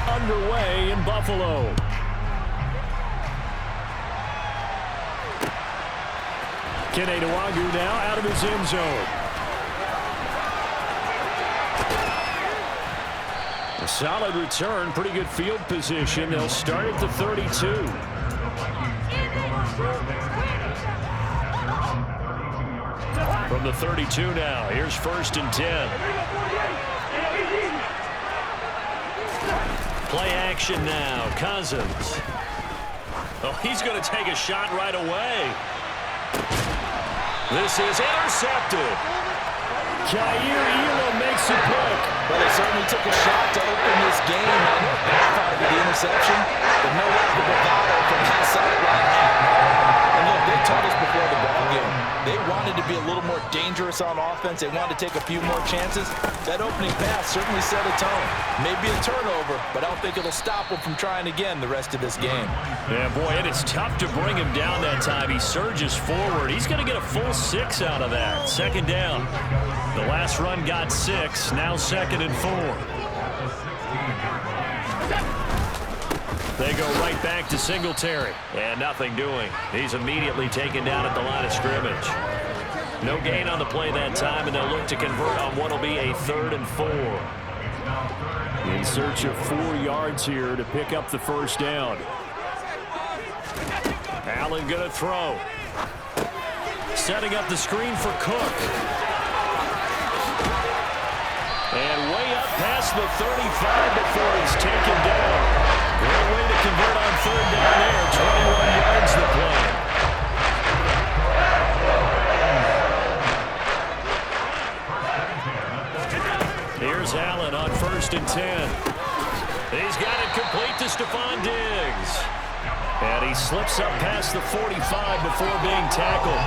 underway in Buffalo. Kene Nwagu now out of his end zone. A solid return, pretty good field position. They'll start at the 32. From the 32 now, here's 1st and 10. Play action now, Cousins. Oh, he's going to take a shot right away. This is intercepted. Kaiir Elam makes a pick. Well, they certainly took a shot to open this game. I know it backfired with the interception, but no lack of bravado from that sideline. And look, they told us before the ball game, they wanted to be a little more dangerous on offense. They wanted to take a few more chances. That opening pass certainly set a tone. Maybe a turnover, but I don't think it'll stop them from trying again the rest of this game. Yeah, boy, and it's tough to bring him down that time. He surges forward. He's going to get a full 6 out of that. 2nd down. The last run got 6. Now 2nd and 4. They go right back to Singletary. And nothing doing. He's immediately taken down at the line of scrimmage. No gain on the play that time, and they'll look to convert on what will be a 3rd and 4. In search of 4 yards here to pick up the 1st down. Allen going to throw. Setting up the screen for Cook. And way up past the 35 before he's taken down. Great way to convert on 3rd down there. 21 yards the play. Here's Allen on 1st and 10. He's got it complete to Stephon Diggs. And he slips up past the 45 before being tackled.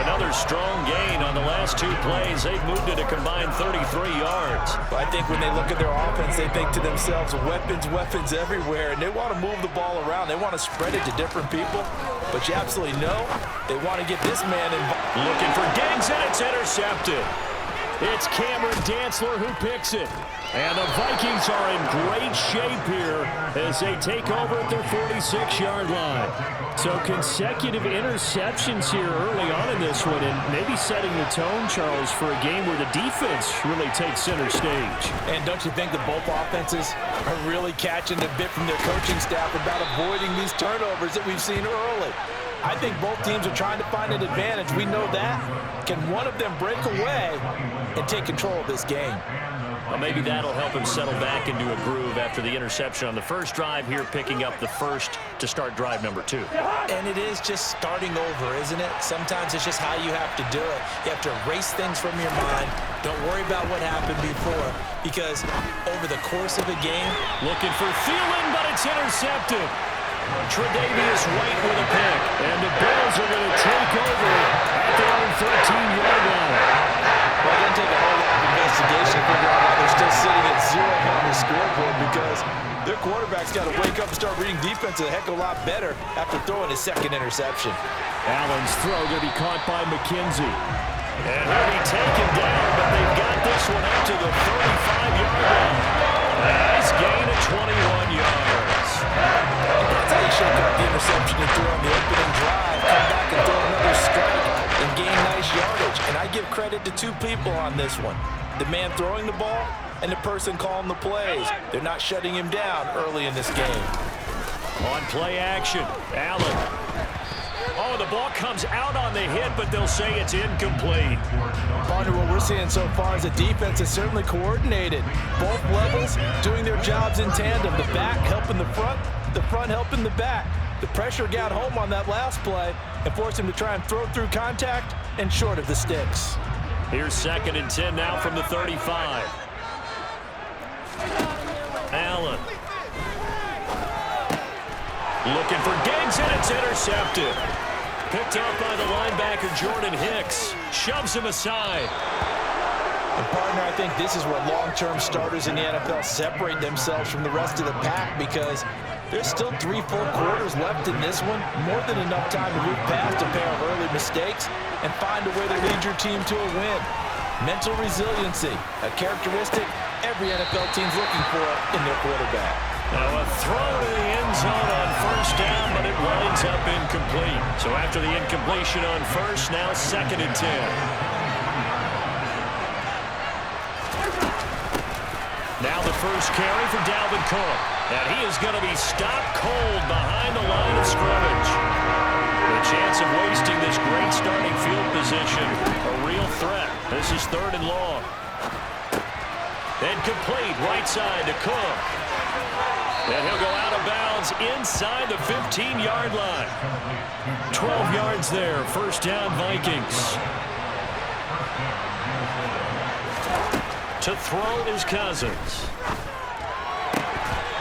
Another strong gain on the last 2 plays. They've moved it a combined 33 yards. I think when they look at their offense, they think to themselves, weapons everywhere, and they want to move the ball around. They want to spread it to different people. But you absolutely know they want to get this man involved. Looking for Diggs, and it's intercepted. It's Cameron Dantzler who picks it. And the Vikings are in great shape here as they take over at their 46-yard line. So consecutive interceptions here early on in this one, and maybe setting the tone, Charles, for a game where the defense really takes center stage. And don't you think that both offenses are really catching a bit from their coaching staff about avoiding these turnovers that we've seen early? I think both teams are trying to find an advantage. We know that. Can one of them break away and take control of this game? Well, maybe that'll help him settle back into a groove after the interception on the first drive here, picking up the first to start drive number 2. And it is just starting over, isn't it? Sometimes it's just how you have to do it. You have to erase things from your mind. Don't worry about what happened before, because over the course of a game, looking for Thielen, but it's intercepted. Tre'Davious White with a pick, and the Bills are going to take over at their own 13-yard line. Well, it doesn't take a whole lot of investigation to figure out why they're still sitting at 0 on the scoreboard, because their quarterback's got to wake up and start reading defense a heck of a lot better after throwing his 2nd interception. Allen's throw going to be caught by McKenzie. And he'll be taken down, but they've got this one up to the 35-yard line. Nice gain of 21 yards. That's how you should have got the interception and threw on the opening drive. Come back and throw another strike and gain nice yardage. And I give credit to 2 people on this one. The man throwing the ball and the person calling the plays. They're not shutting him down early in this game. On play action, Allen. Oh, the ball comes out on the hit, but they'll say it's incomplete. Partner, what we're seeing so far is the defense is certainly coordinated. Both levels doing their jobs in tandem. The back helping the front helping the back. The pressure got home on that last play and forced him to try and throw through contact and short of the sticks. Here's 2nd and 10 now from the 35. Allen. Looking for Diggs, and it's intercepted. Picked up by the linebacker, Jordan Hicks. Shoves him aside. And partner, I think this is where long-term starters in the NFL separate themselves from the rest of the pack, because there's still 3 full quarters left in this one. More than enough time to move past a pair of early mistakes and find a way to lead your team to a win. Mental resiliency, a characteristic every NFL team's looking for in their quarterback. Now a throw to the end zone on first down, but it winds up incomplete. So after the incompletion on first, now 2nd and 10. Now the first carry for Dalvin Cook. And he is going to be stopped cold behind the line of scrimmage. The chance of wasting this great starting field position, a real threat. This is 3rd and long. And complete right side to Cook. And he'll go out of bounds inside the 15-yard line. 12 yards there, first down Vikings. To throw is Cousins.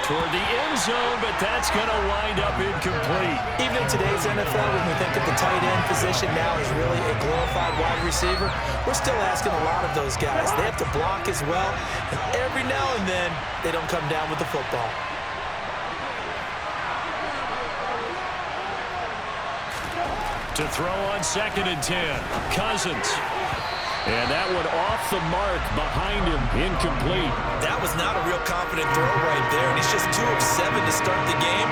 Toward the end zone, but that's going to wind up incomplete. Even in today's NFL, when we think of the tight end position now as really a glorified wide receiver, we're still asking a lot of those guys. They have to block as well, and every now and then, they don't come down with the football. To throw on 2nd and 10, Cousins. And that one off the mark behind him, incomplete. That was not a real confident throw right there, and he's just 2 of 7 to start the game.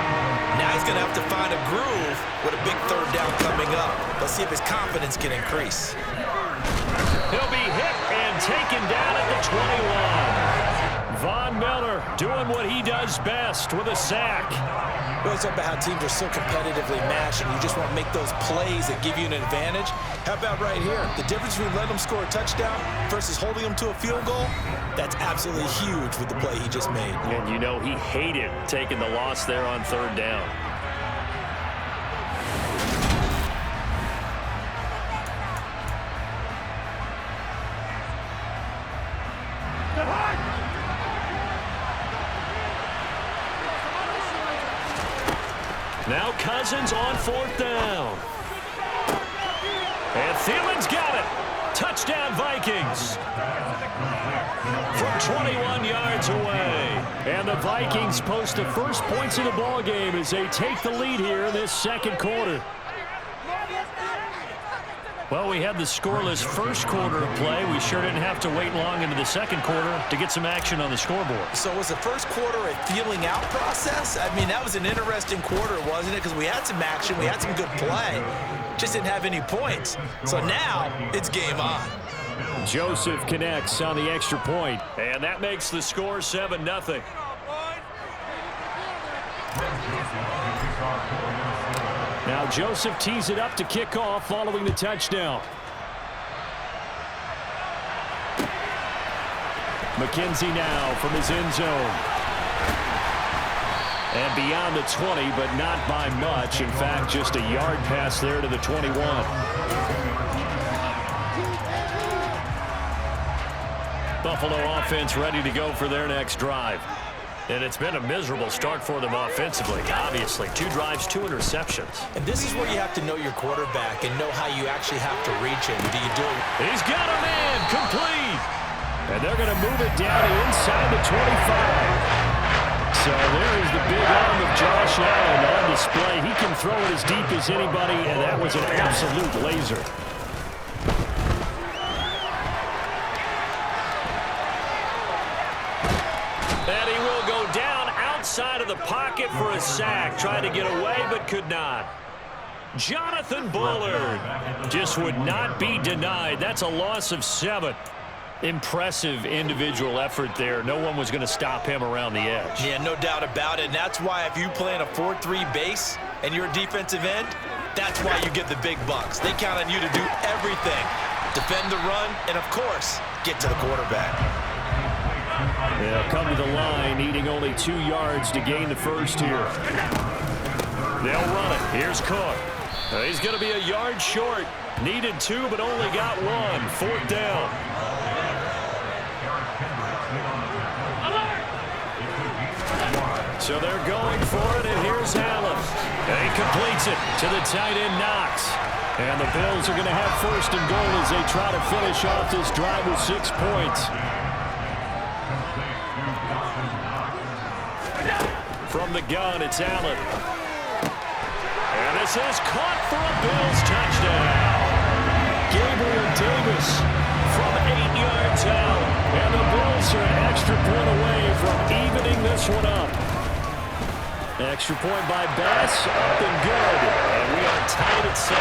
Now he's going to have to find a groove with a big 3rd down coming up. Let's see if his confidence can increase. He'll be hit and taken down at the 21. Von Miller doing what he does best with a sack. We always talk about how teams are so competitively matched, and you just want to make those plays that give you an advantage. How about right here? The difference between letting them score a touchdown versus holding them to a field goal, that's absolutely huge with the play he just made. And you know he hated taking the loss there on 3rd down. Now Cousins on 4th down. And Thielen's got it. Touchdown Vikings. From 21 yards away. And the Vikings post the first points of the ball game as they take the lead here in this 2nd quarter. Well, we had the scoreless first quarter of play. We sure didn't have to wait long into the 2nd quarter to get some action on the scoreboard. So was the first quarter a feeling out process? I mean, that was an interesting quarter, wasn't it? Because we had some action, we had some good play. Just didn't have any points. So now it's game on. Joseph connects on the extra point, and that makes the score 7-0. Now Joseph tees it up to kick off following the touchdown. McKenzie now from his end zone. And beyond the 20, but not by much. In fact, just a yard pass there to the 21. Buffalo offense ready to go for their next drive. And it's been a miserable start for them offensively. Obviously, 2 drives, 2 interceptions. And this is where you have to know your quarterback and know how you actually have to reach him. Do you do it? He's got a man, complete. And they're going to move it down inside the 25. So there is the big arm of Josh Allen on display. He can throw it as deep as anybody, and that was an absolute laser. And he will go down outside of the pocket for a sack. Tried to get away, but could not. Jonathan Bullard just would not be denied. That's a loss of 7. Impressive individual effort there. No one was going to stop him around the edge. Yeah, no doubt about it. And that's why if you play in a 4-3 base and you're a defensive end, that's why you get the big bucks. They count on you to do everything. Defend the run and, of course, get to the quarterback. They'll come to the line, needing only 2 yards to gain the first here. They'll run it. Here's Cook. He's going to be a yard short. Needed 2, but only got 1. 4th down. So they're going for it, and here's Allen. And he completes it to the tight end, Knox. And the Bills are going to have 1st and goal as they try to finish off this drive with 6 points. From the gun, it's Allen. And this is caught for a Bills touchdown. Gabriel Davis from 8 yards out. And the Bills are an extra point away from evening this one up. Extra point by Bass, up and good. And we are tied at 7.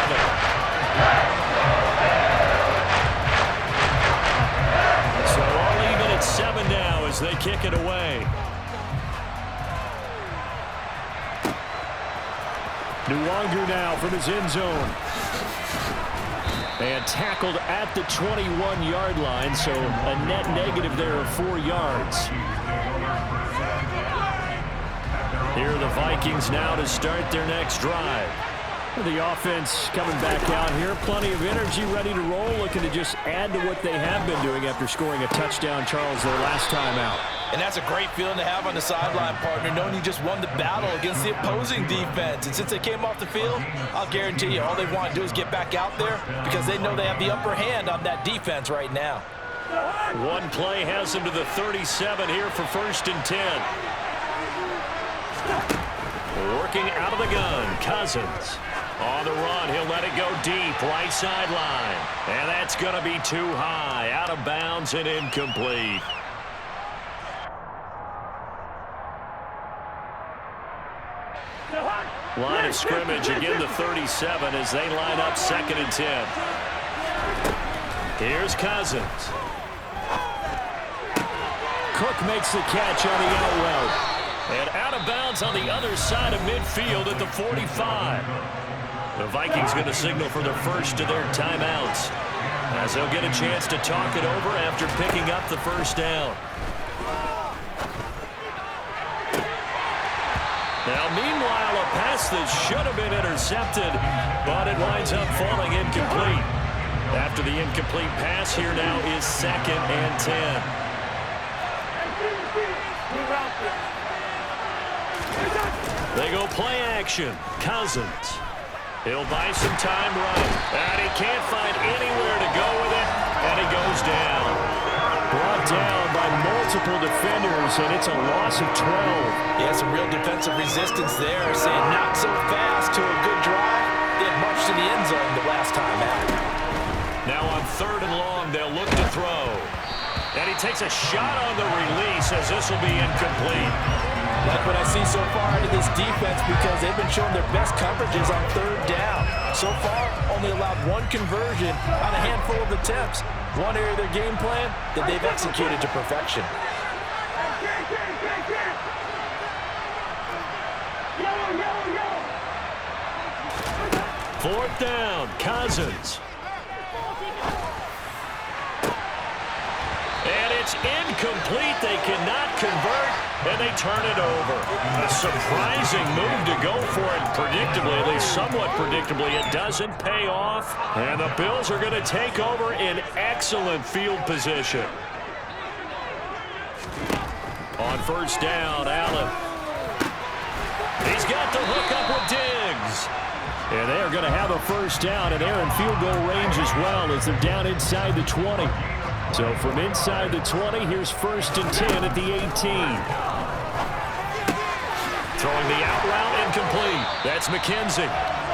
So all even at 7 now as they kick it away. Nwangu now from his end zone. And tackled at the 21-yard line, so a net negative there of 4 yards. Here are the Vikings now to start their next drive. The offense coming back out here. Plenty of energy, ready to roll, looking to just add to what they have been doing after scoring a touchdown, Charles, their last time out. And that's a great feeling to have on the sideline, partner, knowing you just won the battle against the opposing defense. And since they came off the field, I'll guarantee you all they want to do is get back out there because they know they have the upper hand on that defense right now. One play has them to the 37 here for 1st and 10. Working out of the gun, Cousins. On the run, he'll let it go deep, right sideline. And that's going to be too high, out of bounds and incomplete. Line of scrimmage, again the 37 as they line up 2nd and 10. Here's Cousins. Cook makes the catch on the out route. And out of bounds on the other side of midfield at the 45. The Vikings going to signal for the first of their timeouts as they'll get a chance to talk it over after picking up the first down. Now, meanwhile, a pass that should have been intercepted, but it winds up falling incomplete. After the incomplete pass, here now is 2nd and 10. They go play action. Cousins. He'll buy some time running. And he can't find anywhere to go with it, and he goes down. Brought down by multiple defenders, and it's a loss of 12. Yeah, some real defensive resistance there, saying not so fast to a good drive. They had marched to the end zone the last time out. Now on 3rd and long, they'll look to throw. And he takes a shot on the release as this will be incomplete. Like what I see so far out of this defense because they've been showing their best coverages on 3rd down. So far, only allowed 1 conversion on a handful of attempts. One area of their game plan that they've executed to perfection. Fourth down, Cousins. And it's incomplete. They cannot convert, and they turn it over. A surprising move to go for it predictably, at least somewhat predictably. It doesn't pay off, and the Bills are going to take over in excellent field position. On 1st down, Allen. He's got the hook up with Diggs. And they're going to have a 1st down, and they're in field goal range as well as they're down inside the 20. So from inside the 20, here's 1st and 10 at the 18. Throwing the out route incomplete. That's McKenzie.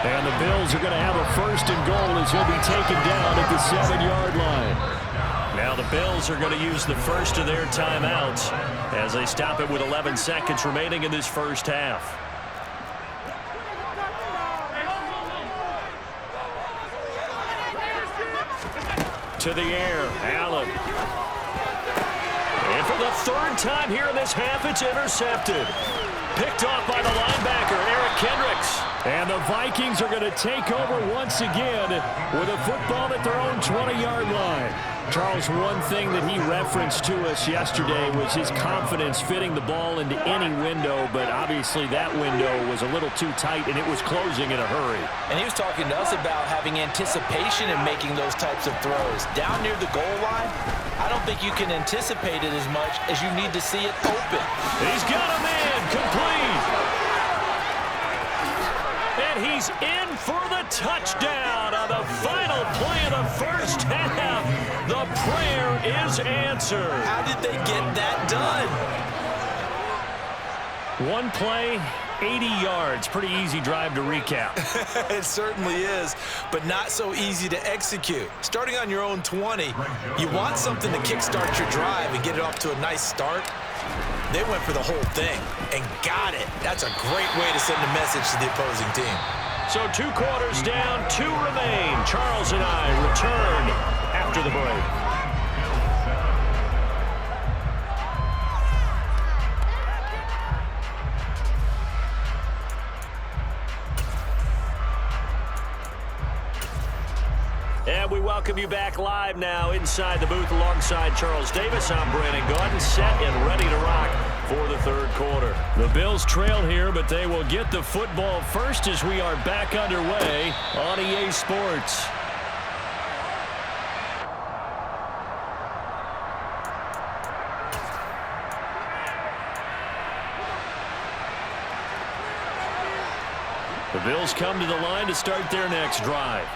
And the Bills are going to have a 1st and goal as he'll be taken down at the 7-yard line. Now the Bills are going to use the first of their timeouts as they stop it with 11 seconds remaining in this first half. To the air, Allen. And for the 3rd time here in this half, it's intercepted. Picked off by the linebacker, Eric Kendricks. And the Vikings are going to take over once again with a football at their own 20-yard line. Charles, one thing that he referenced to us yesterday was his confidence fitting the ball into any window, but obviously that window was a little too tight, and it was closing in a hurry. And he was talking to us about having anticipation in making those types of throws. Down near the goal line, I don't think you can anticipate it as much as you need to see it open. He's got a man complete. And he's in for the touchdown on the final play of the first half. The prayer is answered. How did they get that done? One play, 80 yards. Pretty easy drive to recap. It certainly is, but not so easy to execute. Starting on your own 20, you want something to kickstart your drive and get it off to a nice start. They went for the whole thing and got it. That's a great way to send a message to the opposing team. So 2 quarters down, 2 remain. Charles and I return after the break. And we welcome you back live now inside the booth alongside Charles Davis. I'm Brandon Gaudin, set and ready to rock for the third quarter. The Bills trail here, but they will get the football first as we are back underway on EA Sports. The Bills come to the line to start their next drive.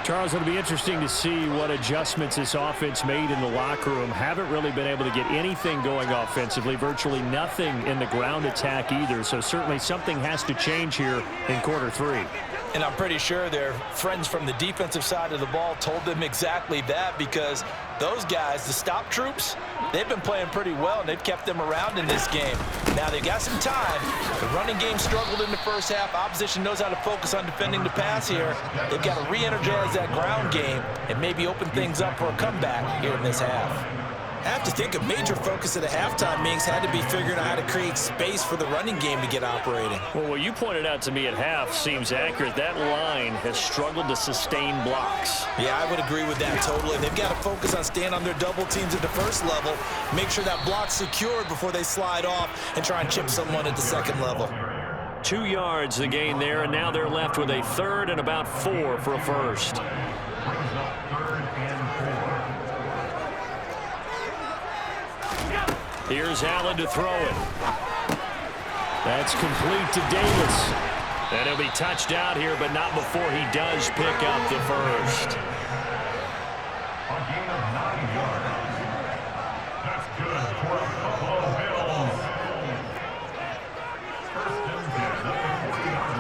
Charles, it'll be interesting to see what adjustments this offense made in the locker room. Haven't really been able to get anything going offensively, virtually nothing in the ground attack either. So certainly something has to change here in quarter 3. And I'm pretty sure their friends from the defensive side of the ball told them exactly that, because those guys, the stop troops, they've been playing pretty well, and they've kept them around in this game. Now they've got some time. The running game struggled in the first half. Opposition knows how to focus on defending the pass here. They've got to re-energize that ground game and maybe open things up for a comeback here in this half. I have to think a major focus of the halftime meetings had to be figuring out how to create space for the running game to get operating. Well, what you pointed out to me at half seems accurate. That line has struggled to sustain blocks. Yeah, I would agree with that totally. They've got to focus on staying on their double teams at the first level, make sure that block's secured before they slide off and try and chip someone at the second level. 2 yards the gain there, and now they're left with a third and about 4 for a first. Here's Allen to throw it. That's complete to Davis. And he'll be touched out here, but not before he does pick up the first. A gain of 9 yards. That's good for the Buffalo Bills. First and 10 at the 40-yard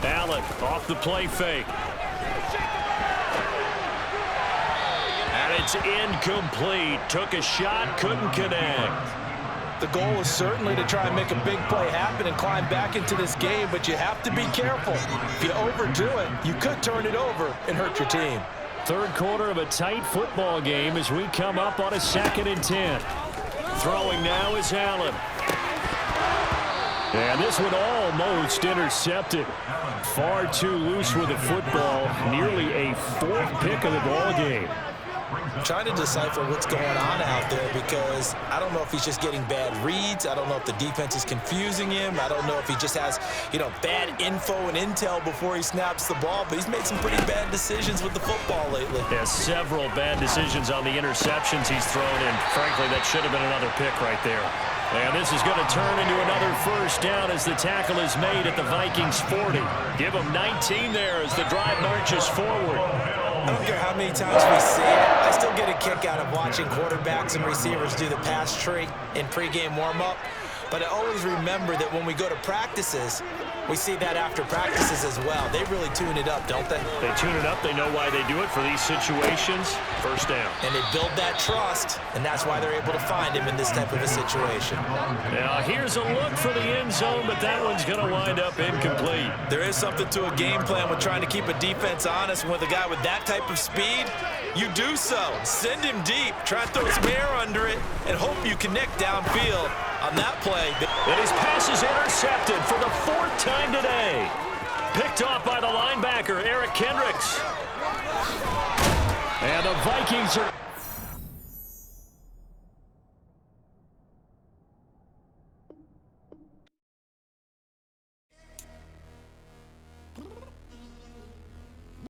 line. Allen off the play fake. And it's incomplete. Took a shot, couldn't connect. The goal is certainly to try and make a big play happen and climb back into this game, but you have to be careful. If you overdo it, you could turn it over and hurt your team. Third quarter of a tight football game as we come up on a 2nd and 10. Throwing now is Allen. And this one almost intercepted. Far too loose with the football. Nearly a 4th pick of the ball game. I'm trying to decipher what's going on out there, because I don't know if he's just getting bad reads. I don't know if the defense is confusing him. I don't know if he just has, bad info and intel before he snaps the ball, but he's made some pretty bad decisions with the football lately. Yeah, several bad decisions on the interceptions he's thrown, and frankly, that should have been another pick right there. And this is going to turn into another first down as the tackle is made at the Vikings 40. Give them 19 there as the drive marches forward. I don't care how many times we see it. I still get a kick out of watching quarterbacks and receivers do the pass tree in pregame warm-up. But I always remember that when we go to practices, we see that after practices as well. They really tune it up, don't they? They tune it up. They know why they do it for these situations. First down. And they build that trust, and that's why they're able to find him in this type of a situation. Now, here's a look for the end zone, but that one's going to wind up incomplete. There is something to a game plan with trying to keep a defense honest. With a guy with that type of speed, you do so. Send him deep. Try and throw some air under it and hope you connect downfield on that play. And his pass is intercepted for the 4th time today. Picked off by the linebacker, Eric Kendricks. And the Vikings are